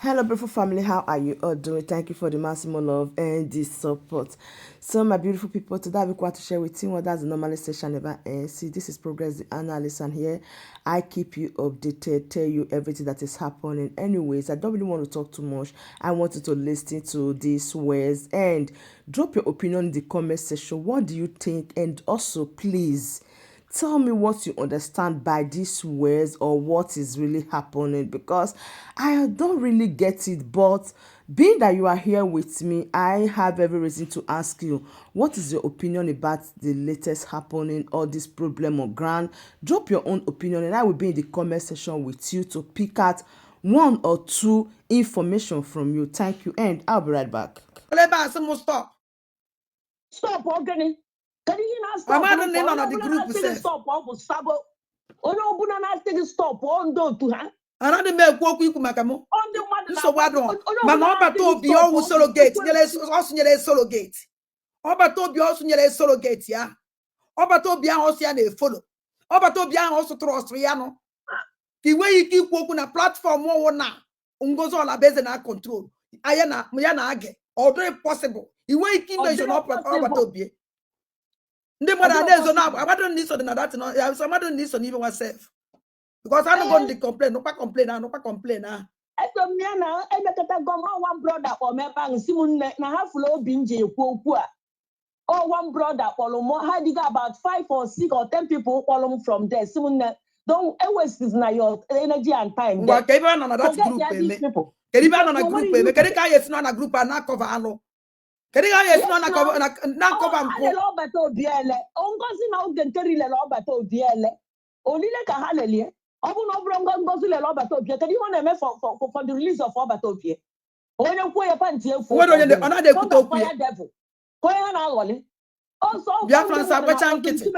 Hello, beautiful family. How are you all doing? Thank you for the maximum love and the support. So, my beautiful people, today I'll be quite to share with you what that's the normal session never ends. See, this is Progress the Analyst, and here I keep you updated, tell you everything that is happening. Anyways, I don't really want to talk too much. I want you to listen to these words and drop your opinion in the comment section. What do you think? And also, please tell me what you understand by these words or what is really happening, because I don't really get it. But being that you are here with me, I have every reason to ask you, what is your opinion about the latest happening or this problem on ground? Drop your own opinion and I will be in the comment section with you to pick out one or two information from you. Thank you, and I'll be right back. Stop. Stop, Ogani. Can you not stop? I'm not on the group. Stop, Sabo. Oh, no, not take stop. On do to her. Another make walk with Macamo. On the one. So what do Mama to be always solo gate. Also, near a solo gate. Oba to be also near a solo gate, ya. Oba to be also a follow. Oba to be also trust Riano. The way you keep walking a platform more now. Ungozo la base and control. Ayana, Muyana Age. Although possible. The way you keep mention up Oba to be. The mother days on up. I don't need so that no. Some don't need so even myself. Because I don't going to complain. No complain. No complain. Eto miana emekata gom one brother or me bang simun na half low binge kwokwa. Oh, one brother Polomo had about 5 or 6 or 10 people follow from there. Simun don't always is na your energy and time. Well, can on that group. Can you on a group? Can you guys not a group and not cover allo? Can you guys not cover Robert Obiele? Ongozi na ugenteri le Robert Obiele. Olile ka halelie. Obu no brongo ngozi le Robert Obiele. Can you want to for the release of Robert Obiele? Onye kwo ye panti efu. What on the another kuto Fire devil. Koye na agoli. Also Biafran sa kwacha nkiti.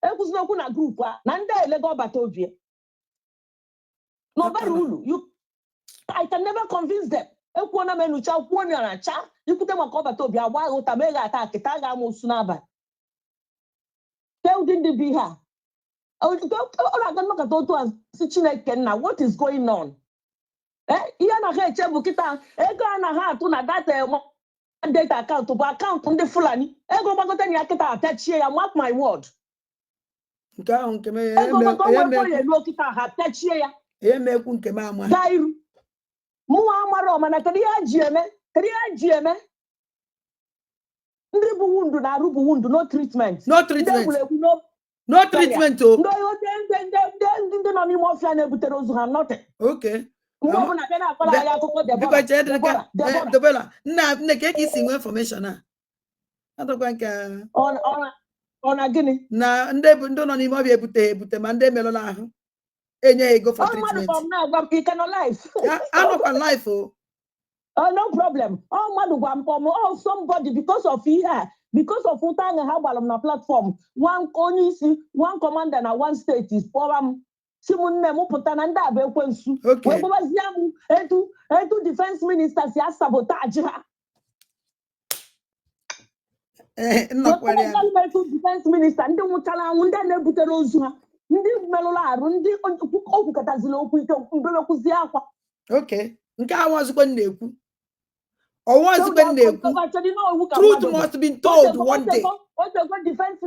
Ekuzinoku na group a na nda ele Robert Obiele. No very rule. I can never convince them. Ekwona menucha kwoni na cha ikute makoba to bia wa utamega attack taga musu na ba tell didn't be her what is going on iya na ha echebu kita ego na ha atu na data data account to account ndị Fulani ego gbagote ni akita atachie ya, mark my word ego gbagote ya lo kita ha atachie ya emekwu nke ma ama dairu Muamaro mana kariya GM. Ndị bụ wundu na arụ bụ wundu, no treatment. No treatment. No treatment. Ndị nọ n'ime ọfịa na-ebutere ozu ha nothing. Okay. Mgbe ọ bụla bịa na-akpọrọ ya akụkọ Deborah. Nne ka isi nwe information a. Adọkwa nke ọ na gịnị? Na ndị nọ n'ime ọbịa ebute ma ndị merụla ahụ. Enye ego for treatment. I'm not life. Oh, no problem. Oh, somebody because of here, because of Utang and Habalom na platform. One commander na one state is Poram Simon Nemo Putananda Bekwensu. Okay. Etu defense ministers ya sabotage her. Defense minister, and the Mutala Wunda Nebuterozu. Ndị melụla arụ ndị okwu katazila okwu ike mbere kwuzi akwa. Okay, nke awazikwe na-ekwu. Ọwazikwe na-ekwu. Truth must be told one day. Otego defense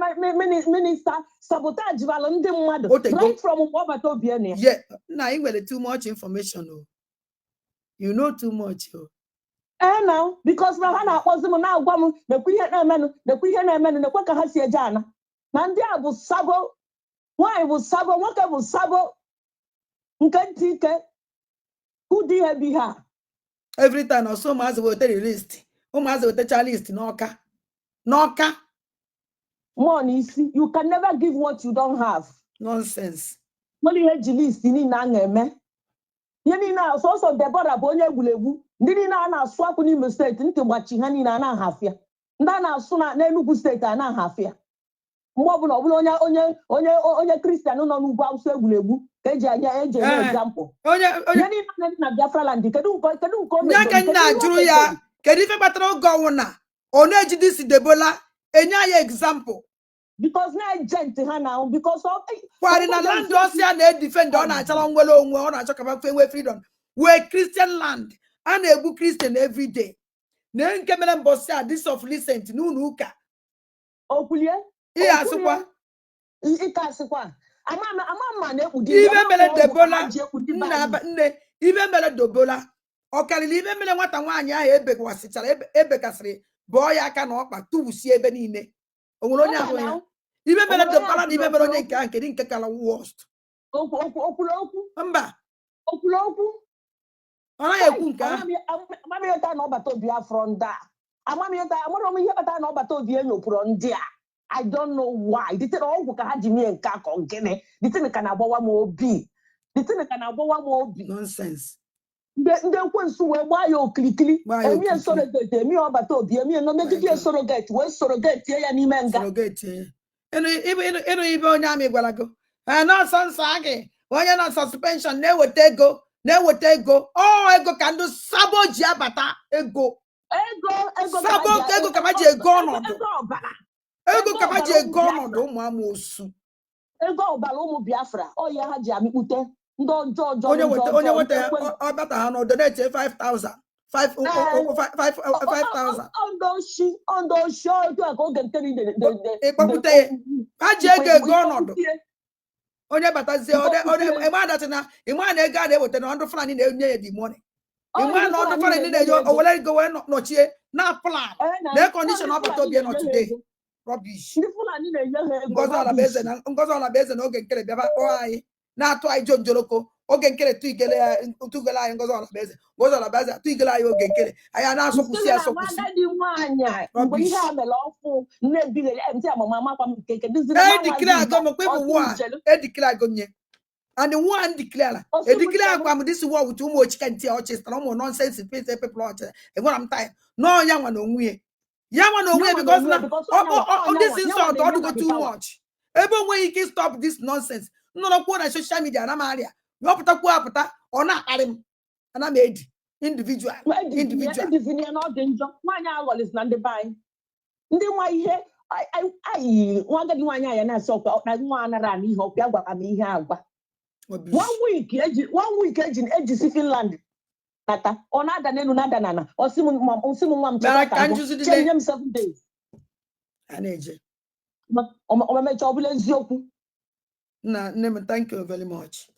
minister sabotage vala ndị mmadụ right from Robert Obiene. Yeah, na you nwere too much information. You know too much. Now, because na ha na-akpọzi m na-agwa m nekwa ihe na-emenụ nekwa ka ha si eje ana. Na ndị a bụ Sabo. Why was Sabo? What was Sabo? Who did he be her? Every time or so much will tell you list. Who must will tell you list? Noka. Money, you can never give what you don't have. Nonsense. Money had list in Nangame. Yenina also Deborah Bonya Gulebu. Didn't na swap on him state into watching Hanina and half year. Nana sooner Nelugu state and half year. Onye Christian nọ n'ugwu Awụsa egwuregwu ka eji example. Onye na Biafra land kedu nke ya ka nna jụrụ ya kedu ife kpatara oge ọnwụna ọ na-ejide si Debola enye ya example because na agent ha now because of kwari na land ọsịa na defend ọ na-achara nwere onwe ọ na-achọ ka fa enwe freedom we Christian land and a book Christian every day. Nen kemelen bossa this of listen to nuka. Okulie. Iya sukwa. Ika sukwa. Ama na ekudi. Ibe mele debola. Nne ibe mele dobola. Okalili ibe mele nwata nwaanyị ahụ ebekwasịchara ebekasịrị bọọ ya aka na ọkpa tuwusie ebe niile. Onwere onye ahụ ya. Ibe mele dobola na ibe mele onye nke ahụ nke kala worst. Okwu. Mba. Okwu. Ona ekwu nke ahụ. Amamiyota na ọbata obi afro nda. Amamiyota amụrụ m ihe kpatara na ọbata obi enyopụrụ ndị a. I don't know why. Dite na ọgwụ ka ha ji mie nke akọ gịnị. Dite na ka na-agbawa m obi. Nonsense. Ndị ekwensu wee gbaa ya okirikiri. Emie surrogate, emie ọbata obi, emie no megide surrogate, wee surrogate ya n'ime nga. Surrogate. Enu ibe onye amị gwara go. Na nsọ agị. Onye na suspension na-eweta ego. Oh, ego ka ndị sabo ji abata ego. Ego ka ma ji ego ọnọdụ. Ego ka ma ji ego ọnọdụ ụmụ amoosu. Ego ọbara ụmụ Biafra. Ọ ya ha ji amịkpute. Ndị ọjọọ. Onye weta ọbata ha no donate 5,000. 5,000. Ondo shi otu a ka oge nteri de. Ịkpọpụta ha ji ego ọnọdụ. Onye batazie ịma na ego a na-eweta na ndụ Fulani na-enye ya the money. Ịma na ndụ Fulani na-enye owere ego wee nọchie na plan na condition ọbata obi nọ today. Rubbish. Ndị Fulani na-enye ha ego. Ngozi Ọlabeze na oge nkere bịaba kpọọ anyị na-atụ anyị jonjoloko oge nkere tụigele anyị Ngozi Ọlabeze. Ngozi Ọlabeze atụigele anyị oge nkere anyị na-asọpụsị asọpụsị. Mgbe ihe a mere ọfụ nne bigere mt amama amakwa m nke declare go mo people war declare go nye and the one declare kwa m this war with ụmụ ochika nti ọchịstara ụmụ nonsense people ọchịstara e nwere m time no ya nwa na onwe because now this insult don't go too much ebe onwe ike stop this nonsense no kwuo na social media na maria yọpụtakwu apụta ọ na-akparị m ana m edi individual nwaanyị aghọlis na ndị be anyị ndị nwa ihe nwa agadi nwaanyị anya na-asị ọkwa ọkpa nwa anara n'ihe ọkwa gwara m ihe agwa one week ejisi Finland tata ọ na-ada n'elu na-ada n'ala osi m nwa m chenye m 7 days omemecha ọ bụla eziokwu nne m thank you very much.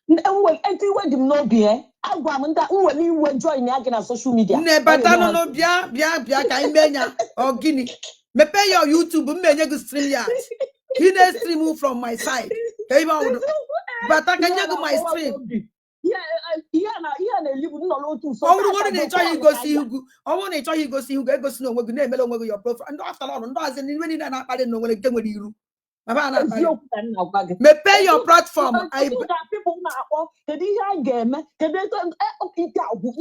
Eti iwe dị m n'obi agwa m ndị nwere iwe join ya gị na social media. Nne bata no bịa ka anyị mee nya ọ gịnị mepee your YouTube m na-enye gị stream yard he na-stream from my side ka ibe ọwụdụ bata ka nye gị my stream ihe na-elibu nnọrọ otu nso ọ bụrụ na ị chọghị igosi ihu egosi na onwe gị na-emere onwe gị your profile ndị after all ndị ọzọ n'ime niile na-akparị na onwere nke nwere iru mepee your platform kedu ihe a ga-eme kedu ike agwụ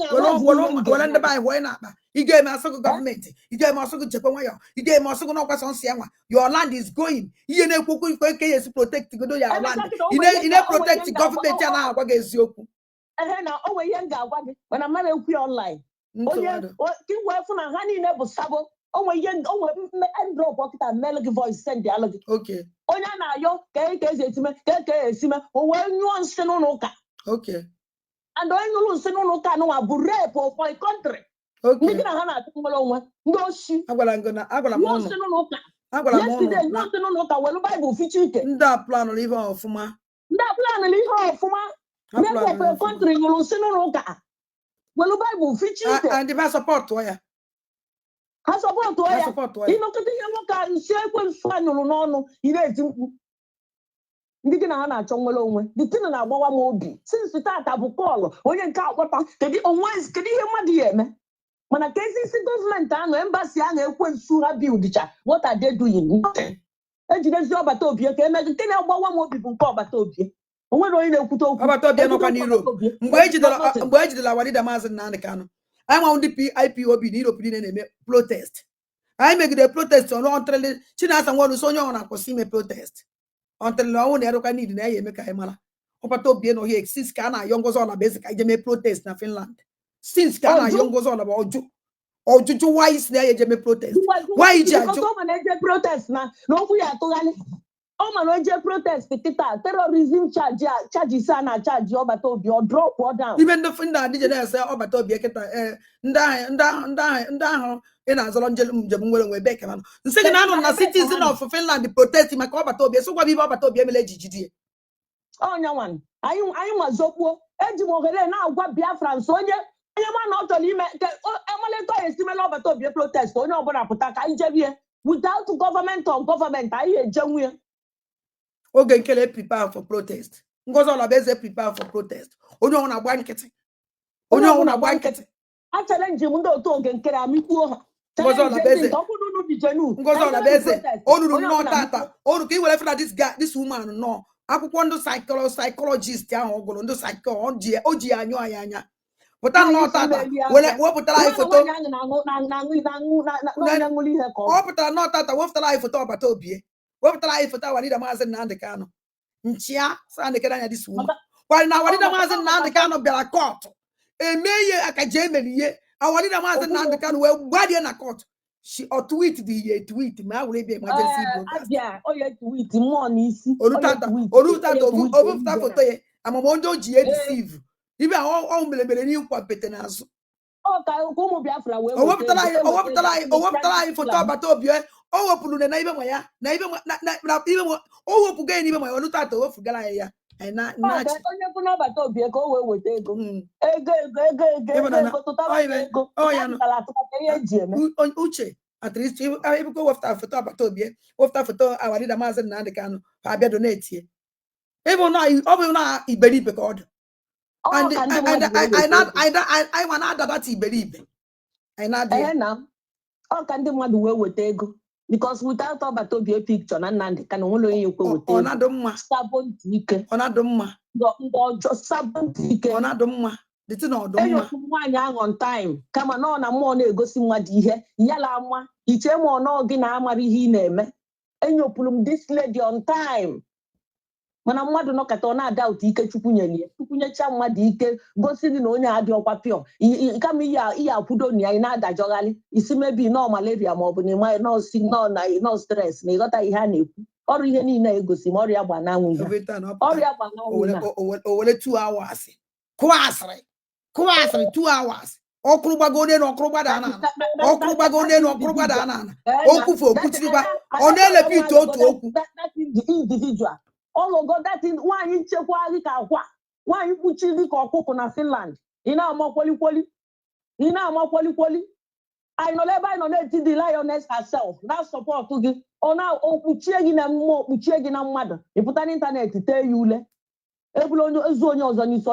were ndị be anyị wee na-akpa ị ga-eme asụgụ gọọmenti ị ga-eme asụgụ nchekwa nwayọ ị ga-eme asụgụ n'ọkwa sọnsị ya nwa your land is going ihe na-ekwukwu ikwe ike ya esi protect godo ya land ị na-protect gọọmenti a na-agwa gị eziokwu na o nwere ihe m ga-agwa gị mana mmadụ ekwu ya online onye iwe fụ na ha niile bụ sabo onwe drop ọkịta mail gị voice send alụ gị onye a na-ayọ ka ezi etime ka esime o wee nyụọ nsị n'ụlọ ụka and onye nyụrụ nsị n'ụlọ ụka anụnwa bụ rape for a country ndị gị na ha na-atụ nwere onwe ndị oshi nyụọ nsị n'ụlọ ụka yesterday nyụọ nsị n'ụlọ ụka welu Bible ficha ike ndị a planụrụ ihe ọfụma rape for a country nyụrụ nsị n'ụlọ ụka welu Bible ficha ike and they support ya ha sọpọtụ ya ịnọkọta ihe nwoke nsi ekwensu anyụrụ n'ọnụ ị na-eti mkpu ndị gị na ha na-achọ nwere onwe dịtịna na-agbawa m obi sinsi tata bụ kọlụ onye nke akpọta kedu ihe mmadụ ya eme mana ka isi gọọmenti ahụ embasi ahụ ekwensu ha bildicha what are they doing ejidezi ọbata obie ka emegị nke na-agbawa m obi bụ nke ọbata obie o nwere onye na-ekwute okwu ọbata obie nọkwa n'Europe mgbe ejidela Wadida Maazị Nnamdi Kanu anyị nwa ndị IPOB na Europe niile na-eme protest anyị megide protest ọnụọntịrịlị Chinasa Nwonuso onye ọrụ na-akwụsị ime protest ọntịrịlị ọnwụ na erụkwa niile na ya eme ka anyị mara ọbata obie na ohie since ka a na-ayọ Ngozi Ọlabeze ka ije mee protest na Finland since ka a na-ayọ Ngozi Ọlabeze ọjụjụ why si na ya eje mee protest why ji ajụ protest na okwu ya atụgharị Oh man, we protest kita terrorism charges na charge Obata Obi or drop or down. Even the friend that did say Obata Obi keta nda in Azolonjel Jabungo we back man. Second I'm a citizen of Finland protesting my Obata Obi so what Obata Obi MLGG. Oh no one. I am Zopo Ejimogele now what Biafran Sonia. I am not only Emily estimate Obata Obi protest or no but Aputaka without government on government I hear genuine. Ogen kele prepare for protest. Ngozo la beze prepare for protest. Onyo ona blanket. Onyo ona blanket. I challenge you ndo to ogen kele amiku. Ngozo la beze. Ngozo la beze. Onu no tata. Onu ki wele for this woman no. Akwụkwọ ndụ psychologist ahụ ogolo ndụ oji anyo anya. Pụta no tata. Wepụtara anyị foto. Ọ pụtara no tata wepụtara anyị foto Obata Obi. Wepụtara anyị foto Walida Maazị Nnamdi Kanu. Nchia sa ndekere anya this woman. Wali na Walida Maazị Nnamdi Kanu bịara court. Emeye akaje emeliye. Walida Maazị Nnamdi Kanu we gbadie na court. She tweet the tweet ma were be emergency broadcast. Abia o ye tweet mo ni isi. Olutata obuta foto ye. Amamondo ji deceive. Ibe o melebere ni nkwa pete n'azụ. O ka ko mo Biafra we. O wepụtara anyị foto Obata Obi. O wepụrụ na ibe nwa ya. Na ibe ibe o wepụ ga ni ibe nwa ya. Olutata o fugara ya. Na onye bụ Obata Obi ka o wee weta ego. Ego tụtara ego. Oh ya no. Uche at least if go after foto Obata Obi. After foto Walida Maazị Nnamdi Kanu fa bịa donate ye. Even now ọ bụ na iberibe ka ọ dị. And I want to add that iberibe. I not there. Now. All kind of mmadụ wee weta ego. Because without Obata Obi picture na Nnamdi Kanu nwere onye ekwe weta ego. Ọ na-adụ mma. Sabon ike. Ọ na-adụ mma. Ọjọọ sabon ike. Ọ na-adụ mma. Dịtị na ọdụ mma. Enyofu nwaanyị ahụ on time. Kama na ọ na mmụọ na-egosi mmadụ ihe. Yala ama. Iche ma ọ nọ gị na-amara ihe ị na-eme. Enyopụrụ m this lady on time. Mana mmadụ nọkata ọ na-ada ụtọ ike Chukwu nyere. Chukwu nyecha mmadụ ike gosi gị na onye adị ọkwa pịọ. Kama ihe akwudo na ya na-adajọghalị. Isi mebi nọ malaria ma ọ bụ na ịma nọ stress na ịghọta ihe a na-ekwu. Ọrụ ihe niile egosi ma ọrịa gba n'anwụ ya. Ọrịa gba n'anwụ ya. O were 2 hours. Kwasịrị 2 hours. Ọkụrụ gbago n'elu ọkụrụ gbada ana. Ọkụrụ gbago n'elu ọkụrụ gbada ana. Okwufu okwutirikwa. Ọ na-elepi ite otu okwu. That is the individual. Oh God, that is why you check why you put chili or cocoa na Finland. In our more quali. I know never know the lioness herself. That support to give. Oh now, Puchegin and more Puchegin and mother. You put an internet to tell you le. Everyone is on your zone.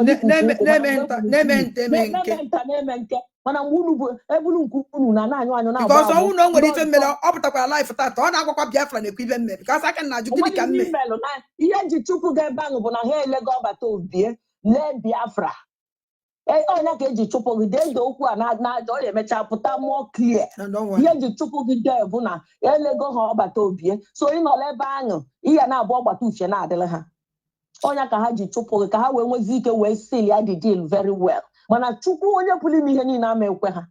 Mana wunu ebulu nkunu na anyo na because I won't know what even me up to life that on akwa Biafra na ekwibe me because I can na jugu dika me na ihe ji Chukwu ga ebe ahụ bụ na ha elego Obata Obi le Biafra onye ka eji chụpụ gị dee okwu a na ọ emecha pụta more clear ihe ji chụpụ gị dee bụ na elego ha Obata Obi so ị nọ ebe ahụ ihe na-abụ ọgbata uche na-adịrị ha onye ka ha ji chụpụ gị ka ha wee nwezi ike wee seal ya the deal very well. Mana Chukwu onye pụrụ ime ihe niile ama ekwe ha.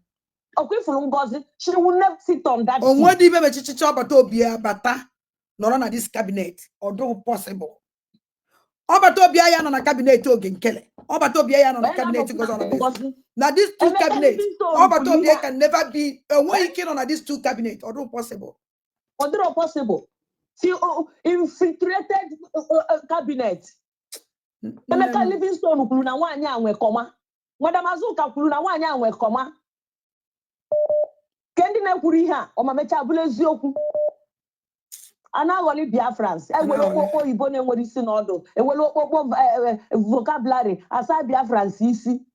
Ọkwa ifuru Ngozi, she will never sit on that. Onwe dị ibe mechichicha Obata Obi abata nọrọ na this cabinet. Ọdụ possible. Obata Obi ya nọ na cabinet oge nkele. Obata Obi ya nọ na cabinet goes on. Na these 2 cabinets, Obata Obi can never be onwe ike nọ na these 2 cabinets. Ọdụ possible. Ọdụ possible. See, infiltrated cabinet. Emeka Livingstone kwuru na nwaanyị a nwe kọma. Madam Azuka kwuru na nwaanyị a nwe kọma. Ke ndị na-ekwuru ihe a ọ ma mecha bụla eziokwu. Anaghọli Biafrans. Ewere okpokpo oyibo na-enwere isi n'ọdụ. Ewere okpokpo vocabulary asa Biafrans isi.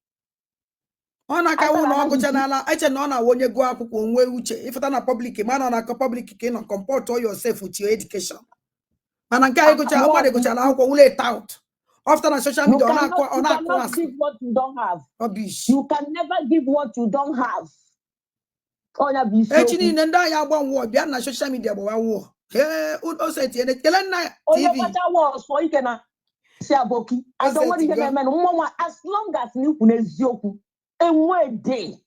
Ọ na-aka wụ na ọgụcha n'ala eche na ọ na onye gụọ akwụkwọ onwe uche ịfụta na public ma nọ na public ka ị nọ comport yourself with your education. Mana nke anyị gụcha mmadụ gụchara akwụkwọ wụle it out. After on social media, you cannot give what you don't have. Rubbish. You can never give what you don't have. Actually, nenda ya gba nwo bia na social media bo wa wo. O se tie na kele na TV. Was for ikena. Si aboki. I don't want to hear men as long as you kun ezioku. Enwe dey.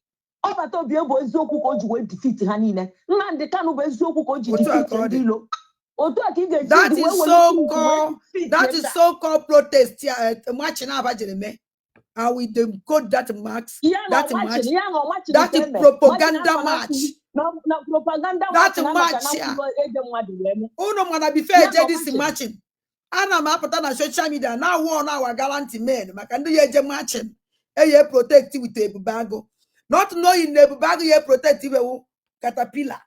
Obata Obi ebo ezioku ko ji we defeat ha niile. Nnamdi Kanu bo ezioku ko ji defeat ndilo. That is so-called protest. March now about Jeremy. And with the code that marks that march, that is propaganda march. No propaganda that march. Uno mana be fair this marching. Ana ma put on social media now one our gallant men. Makando ye marching. Ye protect with a bago. Not knowing the bago ye protect you caterpillar.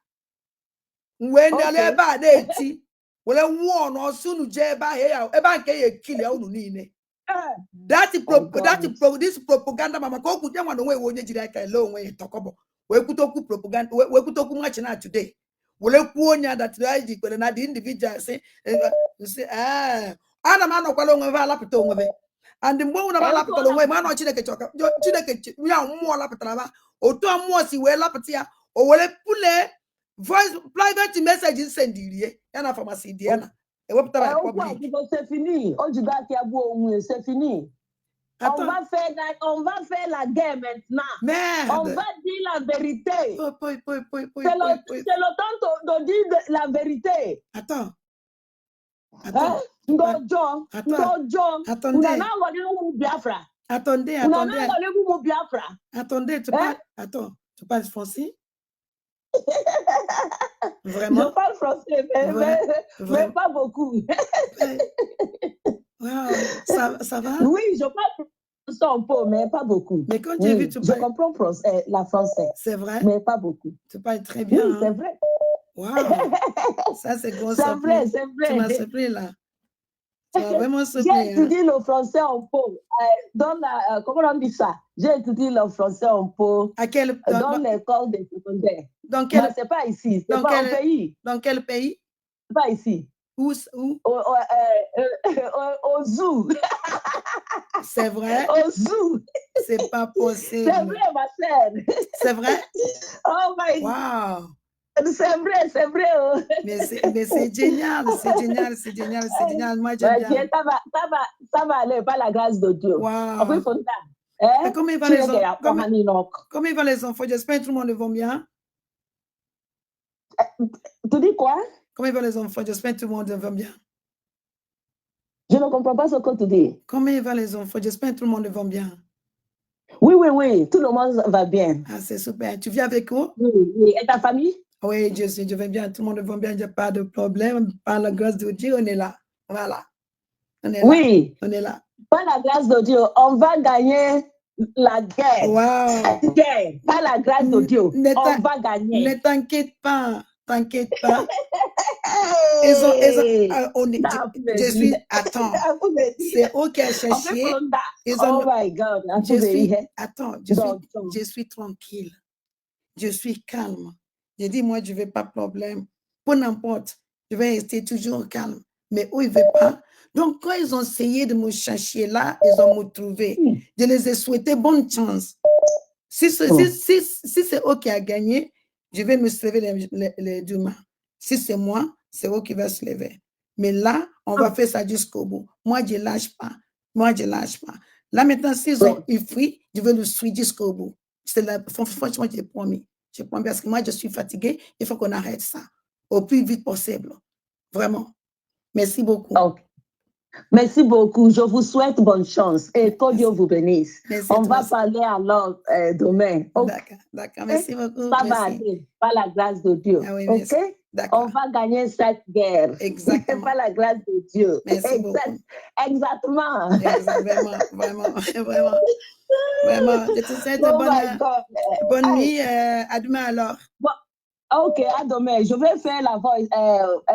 When the labor they well one or soon jeba here eba ke kill ya unu niile. This propaganda mama ko ku dem one way wonye jira ka lo onwe tokobo we kutoku propaganda we kutoku match na today wole ku onya that the kwele na the individual say ana ma no kwalo onwe va lapita onwe and mgbe una va lapita onwe ma no chineke choka chineke ya mmụọ lapitara ba otu mmụọ si we lapita ya o wole pule voice private message send irie ya na pharmacy diana e wepụtara public c'est fini c'est fini. On va faire la guerre maintenant. Merde. On va dire la vérité. C'est le temps de dire la vérité. Attends. Attendez, tu parles français? Vraiment? Je parle français, mais pas beaucoup. Wow, ça va? Oui, je parle français un peu, mais pas beaucoup. Mais quand j'ai vu, tu parles... Je comprends la français. C'est vrai? Mais pas beaucoup. Tu parles très bien. Oui, c'est vrai. Wow, ça c'est gros. C'est vrai, c'est vrai. Tu m'as surpris là. Tu m'as vraiment surpris. J'ai étudié le français un peu. Dans la, comment on dit ça? J'ai étudié le français un peu dans l'école des secondaires. Mais c'est pas ici, c'est pas un pays. Dans quel pays? C'est pas ici. Où? Au zoo. C'est vrai? Au zoo. C'est pas possible. C'est vrai, ma sœur. C'est vrai? Oh my God. Wow. C'est vrai. Oh. Mais c'est génial. Moi, j'aime bien. Ça va aller par la grâce de Dieu. Wow. Comment ils vont les enfants? J'espère que tout le monde va bien. Tu dis quoi? Comment ils vont les enfants? J'espère que tout le monde va bien. Je ne comprends pas ce que tu dis. Comment ils vont les enfants? J'espère que tout le monde va bien. Oui. Tout le monde va bien. Ah, c'est super. Tu vis avec eux? Oui. Et ta famille? Oui, je vais bien. Tout le monde va bien. Il n'y a pas de problème. Par la grâce de Dieu, on est là. Voilà. On est là. Oui. On est là. Par la grâce de Dieu, on va gagner la guerre. Wow. Guerre. Par la grâce de Dieu, on va gagner. Ne t'inquiète pas. T'inquiète pas. Je suis. Attends. C'est eux qui ont cherché. Oh my God. Je suis tranquille. Je suis calme. J'ai dit, moi, je ne veux pas de problème. Peu n'importe. Je vais rester toujours calme. Mais eux, ils ne veulent pas. Donc, quand ils ont essayé de me chercher là, ils ont me trouvé. Je les ai souhaité bonne chance. Si c'est eux qui ont gagné, je vais me lever les deux mains. Si c'est moi, c'est eux qui vont se lever. Mais là, on va faire ça jusqu'au bout. Moi, je ne lâche pas. Là, maintenant, s'ils ont eu fruit, je vais le suivre jusqu'au bout. Franchement, j'ai promis. Je prends parce que moi, je suis fatiguée. Il faut qu'on arrête ça au plus vite possible. Vraiment. Merci beaucoup. Okay. Merci beaucoup. Je vous souhaite bonne chance et que Dieu vous bénisse. Merci, on va parler alors demain. Okay. D'accord. Merci beaucoup. Ça va aller par la grâce de Dieu. Ah oui, OK? On va gagner cette guerre. Exactement. Par la grâce de Dieu. Merci beaucoup. Exactement. Vraiment. Je te souhaite bonne nuit. À demain alors. Bon. Ok, à demain. Je vais faire la voice,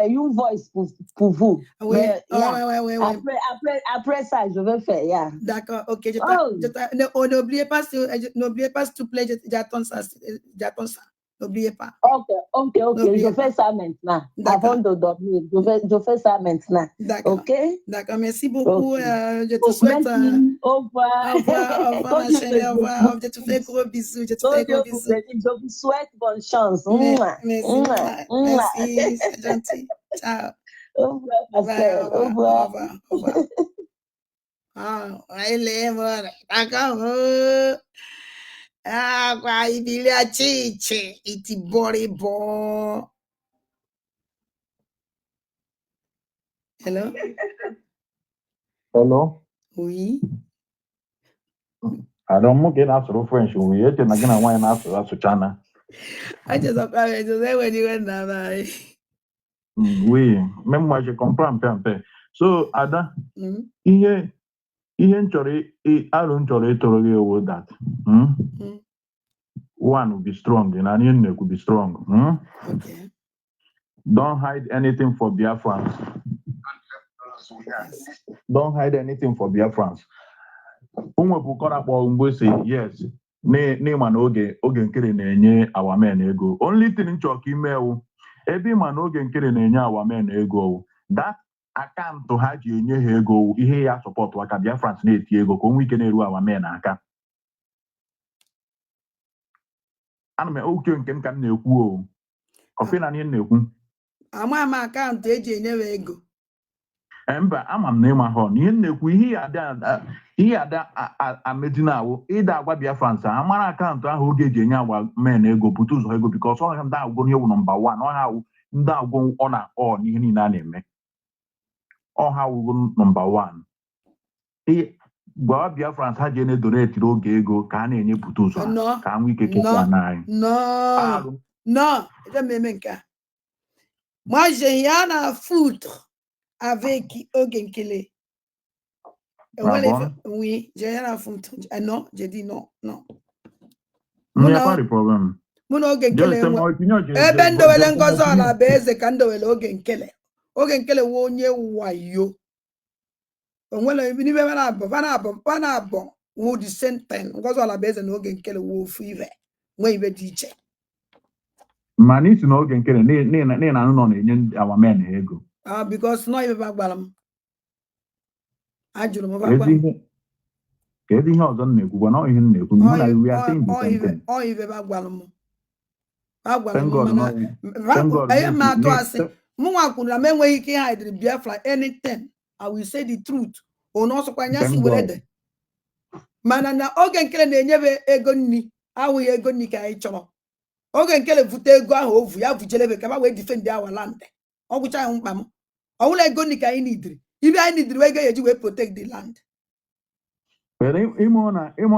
une voice pour vous. Oui. Oui. Après ça, je vais faire. Yeah. D'accord. Ok. N'oubliez pas, s'il te plaît. J'attends ça. N'oubliez pas. Ok. Je fais ça maintenant. Avant de dormir. Je fais ça maintenant. D'accord. Ok. D'accord. Merci beaucoup. Okay. Je te souhaite. Au revoir. Au revoir, ma chérie. Au revoir. Je te fais gros bisous. Je vous souhaite bonne chance. Merci. C'est gentil. Ciao. Au revoir. Au revoir. Ah, elle est morte. D'accord. Ah, qua i bigliacci, iti boribo. Hello? Hello? Oui. I don't know get after French. We yet and again wine after China. I just say when you went now. Oui, même moi je comprends un peu. So Ada, Mm. ihe nchọrọ alụ nchọrọ ịtụrụ gị owo that. One will be strong, and another could be strong. Okay. Don't hide anything for Biafrans. Yes. Don't hide anything for Biafrans. Unwe bukora kpọ mgbe say yes. N'ịma na oge nkiri na-enye our men ego. Only thing nchọ ka imewu ebe ịma na oge nkiri na-enye our men ego. That akaụntụ ha ji enye ha ego ihe ya sọpọtụ aka Biafrans na-eti ego ka onwe ike na-eru our men aka. Ana m oke nke m ka m na-ekwu o. Ọfị na ihe na-ekwu. Ama m akaụntụ eji enyewe ego. Mba, ama m na ịma ha ihe na-ekwu ihe ada amedina awụ ịda agwa Biafrans amara akaụntụ ahụ oge eji enye agwa men ego pụta ụzọ ego bikọs ọ ndị agwụ ihe wụ nọmba 1 ọ ha wụ ndị agwụ ọ na ọ n'ihe niile a na-eme ọ ha wụ nọmba 1 gwa Biafrans ha ji na-edonetiri oge ego ka a na-enye pụta ụzọ ka nwee ike kesa na anyị non eme nke a moi j'ai rien à foutre avec oge nkele. Oui, j'ai rien à foutre. Non, j'ai dit non. Il n'y a pas de problème. Muna oge nkele. Ebe ndowele ngozi ala bụ eze ka ndowele oge nkele. Oge nkele wo onye wayo. Onwele n'ibe bana abọ wo the same thing. Ngozi ala bụ eze na oge nkele wo ofu ibe. Nwe ibe dị iche. Ma n'isi na oge nkele na anụ nọ na-enye our men ego. Because no ibe bagbara m. Ajụrụ m bagbara. Kedu ihe ọzọ na-ekwu na ihe na-ekwu mụ na we are saying the same thing. Ọ ibe bagbara m. Bagbara m mana ma atụ asị mụ nwa kwuru na m enweghị ike hide Biafra anything. I will say the truth. Ono ọsọkwa anya si were de. Mana na oge nkele na-enyebe ego nni awụghị ego nni ka anyị chọrọ. Oge nkele vute ego ahụ ovu ya vujelebe ka ba wee defend our land. Ọ gwụcha ya mkpa m. Ọ wụla ego nni ka anyị nidiri. Ibe anyị nidiri wee ga-eji wee protect the land. Pero ịmụ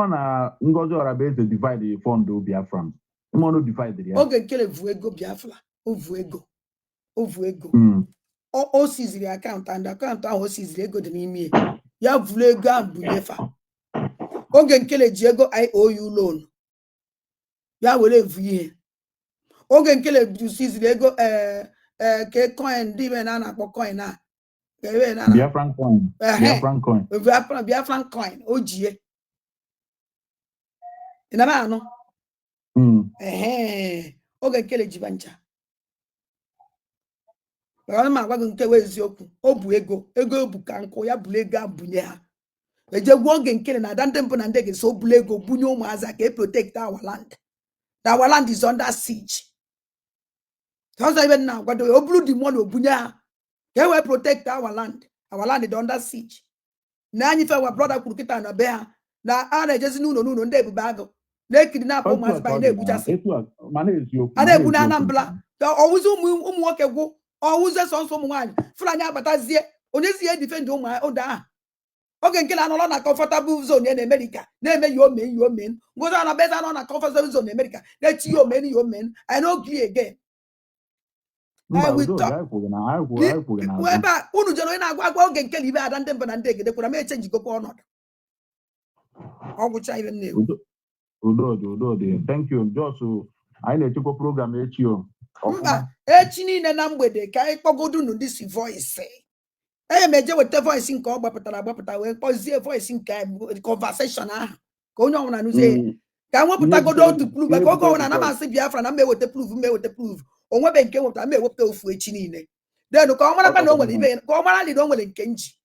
na Ngozi Orabaeze divide the fund Biafra. Ịmụ na divide ya. Oge nkele vu ego Biafra. Ovu ego. O siziri akaụntụ and akaụntụ ahụ o siziri ego dị n'ime ya vụrụ ego ahụ bunyefa. Oge nkele ji ego IOU loan. Ya were evu ihe. Oge nkele siziri ego ke coin dị ibe na na-akpọ coin a. Biafran coin. Biafran coin o jie. Ị na anụ? Oge nkele ji bancha. Ọ ma agwa gị nke wee eziokwu. O bu ego bu ka nkụ ya bulu ego abunye ha. Ejegwu oge nkele na ndị mbụ na ndị ga-eso o bulu ego bunye ụmụazị ka e protect our land. Our land is under siege. Ọzọ ibe na agwado o bulu the money obunye ha. Ka we protect our land. Our land is under siege. Na anyị fe our brother kwuru kịta na be ha na a na-ejezi n'ụlọ ndị ebube agụ na-ekiri na-apụ ụmụazị banye na-egbuchasị. A na-egbu na Anambra. Ọwụzi ụmụ nwoke gwụ ọwụzi sọnsọ ụmụ nwaanyị Fulani abatazie onye si defend ụmụ ụda ahụ. Oge nkele anọrọ na comfortable zone in America na-eme yomen Ngozi Orabaeze anọ na comfortable zone in America na-echi yomen I no gree again. Ebe unu jere na-agwa oge nkele ibe ada ndị mba na ndị egedekwara m echenjigokwa ọnọdụ. Ọ gwụcha ibe m na-ekwu. Udo dị. Thank you. Just anyị na-echekwa program echi o. Mba echi niile na mgbede ka anyị kpọgodu unu ndị si voice. M eje weta voice nke ọ gbapụta wee kpọzie voice nke conversation ahụ ka onye ọbụla nụzie ka nwepụtagodo otu proof ka oge ọbụla na masị Biafra na mmeweta proof onwebe nke nwepụta ma ewepụta ofu echi niile then ka ọ marakwa na o nwere ibe ka ọ mara na o nwere nke nji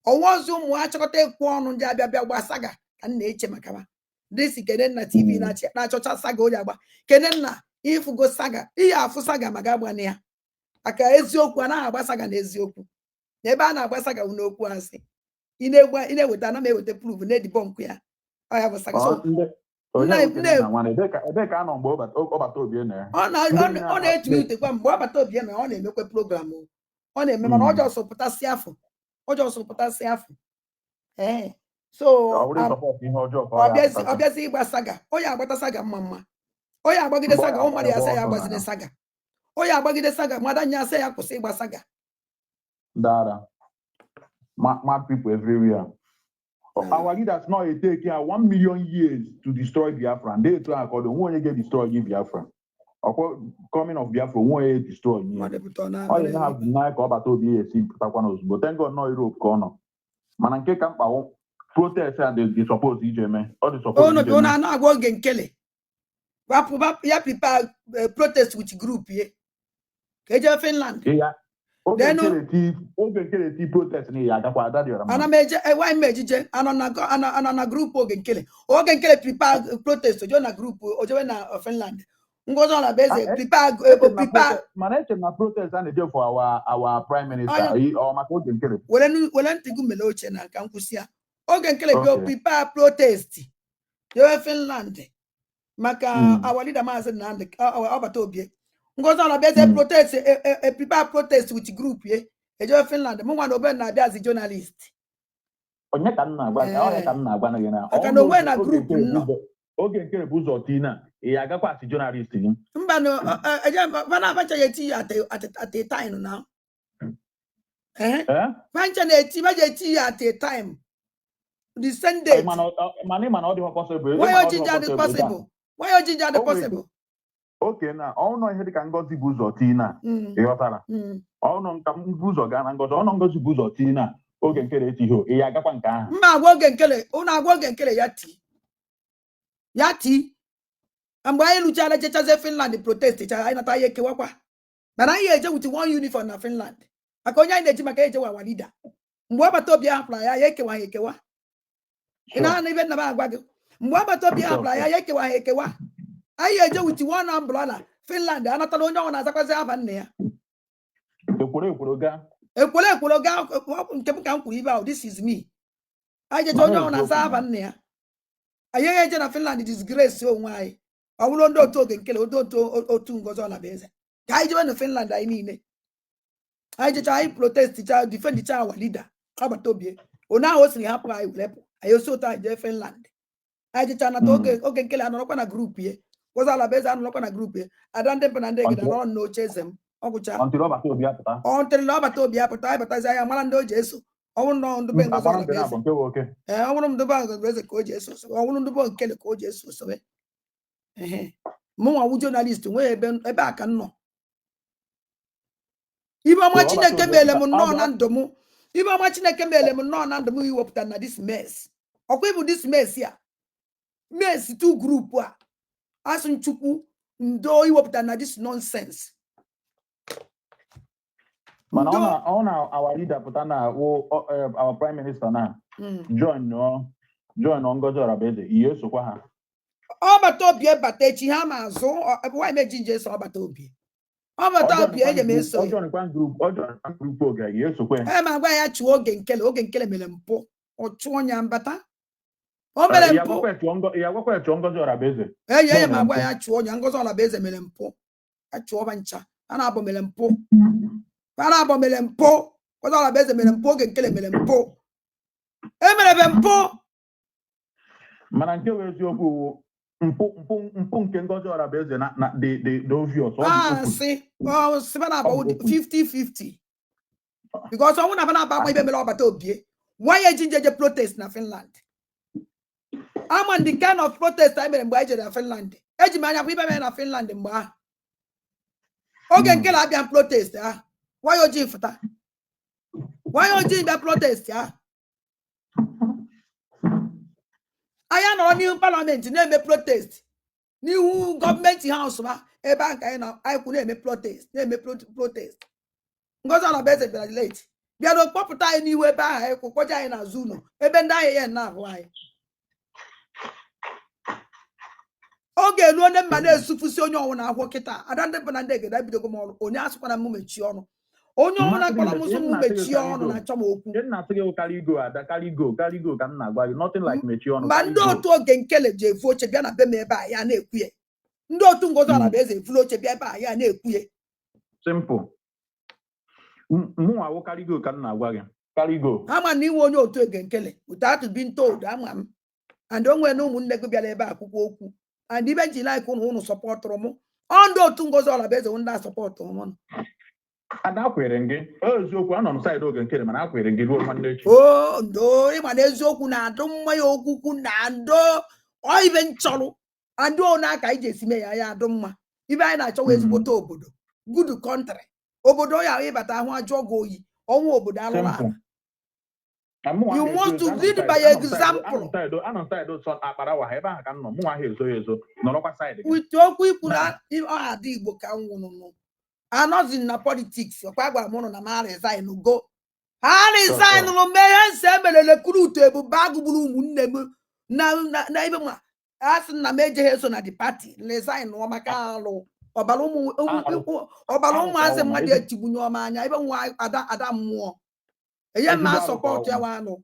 ọnwa ọzọ ụmụ ha chọkọta ekwu ọnụ ndị abịa gba saga ka m na-eche maka ma ndị si Kedenna TV na-achọcha saga onye agba Kedenna ifugo saga ihe afụ saga ma ga-agba na ya maka eziokwu anaghị agba saga na eziokwu n'ebe a na-agba saga n'okwu asị ị na-eweta na m eweta proof na edibo nkwu ya ọ ya bụ saga so ọ na-etu ute kwa mgbe ọbata obi na ọ na-emekwe program ọ na-eme mana ọ jọsọ pụtasị afọ ọ jọsọ pụtasị afọ so ọbịazi ịgba saga onye agbata saga mma onye agbagide saga ụmụmadụ ya asa ya agbazide saga onye agbagide saga mmadụ anya asa ya kwụsị ịgba saga Dada, mad people everywhere. Our leaders now take 1 million years to destroy Biafra, and they try to won't get destroyed in Biafra. Coming of Biafra won't destroy. All you have denied about OBS, but thank God no Europe corner. Mananke camp protest and they suppose EJM. All the support. Oh no, no, no, go again Kelly. Ya people protest with group here. Keja Finland. Yeah. Then protest ni ya gakwa ada diora. Ana meje why meje ana group ogen kele prepare protest ojo na group ojo na Finland. Ngozo na base prepare manage na protest and dey for our prime minister or maka ogen kele. Wele ntigu mele oche na ka nkwusia. Ogen kele go prepare protest. Yo Finland. Maka our leader Mazen Nande Obato Obie. Ngozo na base protest prepare protest with group ye. Ejo Finland mo wan obe na as a journalist. Onye ka nna agba na gị na. Aka no we na group no. Oge nke bụ ụzọ tina e agakwa as journalist gị. Mba no eje bana bacha yeti at a time now. Bacha na eti bacha yeti at a time. The same date. Man ọ dị possible. Why you ginger the possible? Why you ginger the possible? Okay, na ọnụ ihe dịka Ngozi bụ ụzọ tina ịghọtara ọnụ nka ụzọ gaa na Ngozi ọnụ Ngozi bụ ụzọ tina oge nkele etiho ị agakwa nke ahụ mma agwa oge nkele ụnụ agwa oge nkele ya ti mgbe anyị luchara jechaze Finland protest cha anyị nata ya ekewakwa mana anyị eje with one uniform na Finland maka onye anyị na-eji maka eje wa leader mgbe ọbata obi ahapụla ya ekewa ha ekewa ị na-ana ibe nna m agwa gị mgbe ọbata obi ahapụla ya ekewa ha ekewa anyị eje with one umbrella Finland anatala onye ọ na-azakwazi aba nne ya ekworo ga nke m ka m kwuru ibe ahụ this is me anyị jeje onye ọ na-aza aba nne ya anyị eje na Finland disgrace onwe anyị ọ bụrụ ndị otu oge nkele otu Ngozi Olabueze ka anyị jebe na Finland anyị niile anyị jecha anyị protest cha defend cha our leader agbata obi onye ahụ o siri hapụ anyị wepụ anyị osi otu anyị jee Finland anyị jecha nata oge nkele anọrọkwa na grup ya Ngozi Olabueze anọrọkwa na grup ya ada ndị mpa na ndị egede anọrọ n'oche eze m ọgwụcha ọntịrị ọbata obi apụta anyị batazi anya mara ndị o ji eso ọnwụrụ nọ ndụbe Ngozi Olabueze ọnwụrụ m ndụbe Olabueze ka o ji eso ọnwụrụ ndụbe nkele ka o ji eso sobe mụnwa wu journalist nwee ebe aka nọ ibe ọma Chineke meele m nnọọ na ndụ m ibe ọma Chineke meele m nnọọ na ndụ m iwepụta na this mess ọkwa ịbụ this mess ya mess two group a asụ Nchukwu ndo iwepụta na this nonsense mana ọ na our leader pụta na our prime minister na join Ngozi Olabueze ihe sokwa ha ọbata obi bata echi ha ma azụ nwaanyị meji nje so ọbata obi eje m eso group oge ihe sokwa ha ma gwa ya chụọ oge nkele mere mpụ ọ chụọ nya mbata o mere mpụ ya gwakwa chụọ Ngozi Olabueze eje ma gwa ya chụọ nya Ngozi Olabueze mere mpụ ya chụọ ba ncha a na-abụ mere mpụ Ngozi Olabueze mere mpụ oge nkele mere mpụ emerebe mpụ mana nke wee eziokwu mpụ nke Ngozi Olabueze na the obvious si bana about 50-50 because ọnwụ na bana aba ibe mere ọbata obie why eji protest na Finland ama the kind of protest I mere mgbe anyị jere na Finland eji m anya bụ ibe mere na Finland mgbe ahụ oge nke na-abịa protest ahụ why oji fụta why oji bịa protest ahụ anyị nọrọ n'ihu parliament na-eme protest n'ihu gọọmenti haus ma ebe a ka anyị kwụ na-eme protest Ngozi Olabueze bịara late bịara kpọpụta anyị n'ihu ebe ahụ anyị kwụ kpọje anyị n'azụ ụlọ ebe ndị ahịa ya na-ahụ anyị oge elu onye mma na-esufusi onye ọnwụ na-ahụ kịta ada ndị bụ na ndị egede ebidogo m ọrụ onye asụkwara m mechie ọnụ onye ọnwụ na-akpọrọ m ụzọ m mechie ọnụ na-achọ m okwu ma ndị otu oge nkele ji efu oche bịa na be m ebe a ya na-ekwu ya ndị otu Ngozi Olabueze efuru oche bịa ebe a ya na-ekwu ya simple mụ awo karigo ka m na-agwa gị karigo ama na iwe onye otu Egenkele without being told ama m and onwe na ụmụnne gị bịara ebe akwụkwọ okwu and ibe ji like ụnụ sọpọtụrụ m ndị otu Ngozi Ọlabeze ndị asọpọtụrụ m ada akwere gị eziokwu anọ m saịdị Ogenkele mana akwere gị ruo nwanne echi ndo ịma na eziokwu na-adụ mma ya okwukwu na ndo ibe nchọrụ ndị one aka anyị ji esime ya adụ mma ibe anyị na-achọwa ezigbote obodo good country obodo ya ịbata ahụ ajọ gị oyi ọnwụ obodo alụla you must to lead by example. Anọ saịdị ụsọ akparawa ebe ahụ ka m nọ mụ ahụ ezo ezo nọrọkwa saịdị wite okwu ikwuru ọha dị Igbo ka m nwụrụ anọzi na politiks ọkwa gwara m ụnụ na m resign go ha resign lụ mee nse emerele recruit Ebube Agụ gburu ụmụnne m na ibe ma a sị na m ejeghị eso na the party resign maka alụ ọbara ụmụazị mmadụ etigbunye ọma anya ebe nwa ada mmụọ enye m na sọpọtụ ya nwa anụ